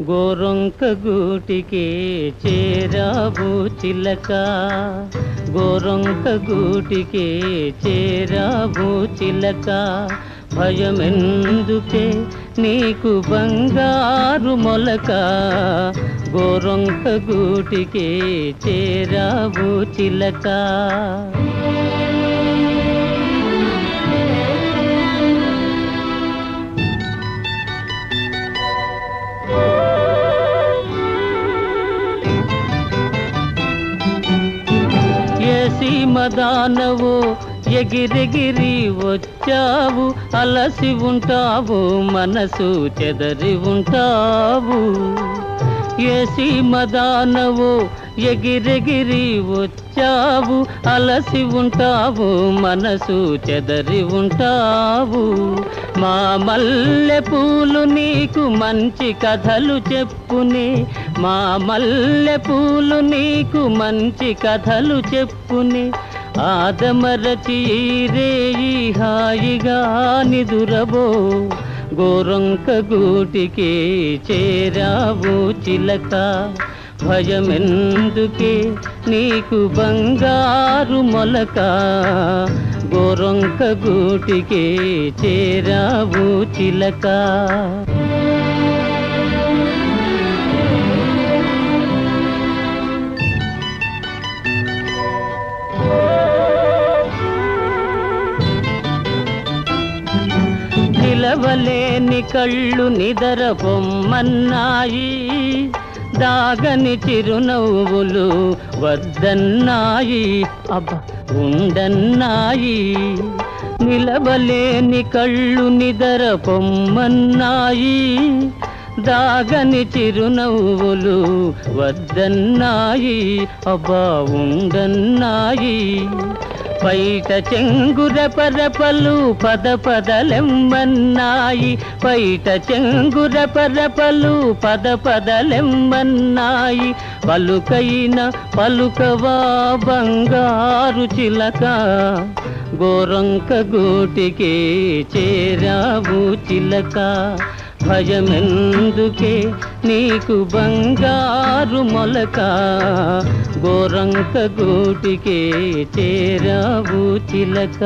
గోరొంక గూటికి చేరావు చిలక, గోరొంక గూటికి చేరావు చిలక. భయమెందుకే నీకు బంగారు మొలక, గోరొంక గూటికి చేరావు చిలక. సీమదానవు ఎగిరెగిరి వచ్చావు, అలసి ఉంటావు మనసు చెదరి ఉంటావు. ఏ సీమదానవు ఎగిరెగిరి వచ్చావు, అలసి ఉంటావు మనసు చెదరి ఉంటావు. మా మల్లె పూలు నీకు మంచి కథలు చెప్పుని, మా మల్లె పూలు నీకు మంచి కథలు చెప్పుని. ఆదమరచి రేయి హాయిగా నిదురబో, గోరొంక గూటికి చేరావు చిలక. భయమెందుకే నీకు బంగారు మొలక, గోరొంక గూటికి చేరావు చిలక. నిలవలేని కళ్ళు నిదర పొమ్మన్నాయి, దాగని చిరునవ్వులు వద్దన్నాయి, అబ్బ ఉండన్నాయి. నిలవలేని కళ్ళు నిదర పొమ్మన్నాయి, దాగని చిరునవ్వులు వద్దన్నాయి, అబ్బా ఉండన్నాయి. పైట చెంగురపరపలు పద పదలెమ్మన్నాయి, పైట చెంగురపరపలు పద పదలెమ్మన్నాయి. పలుకైన పలుకవా బంగారు చిలక, గోరొంక గూటికి చేరావు చిలక. భయమెందుకే నీకు బంగారు మొలక, గోరొంక గూటికి చేరావు చిలక.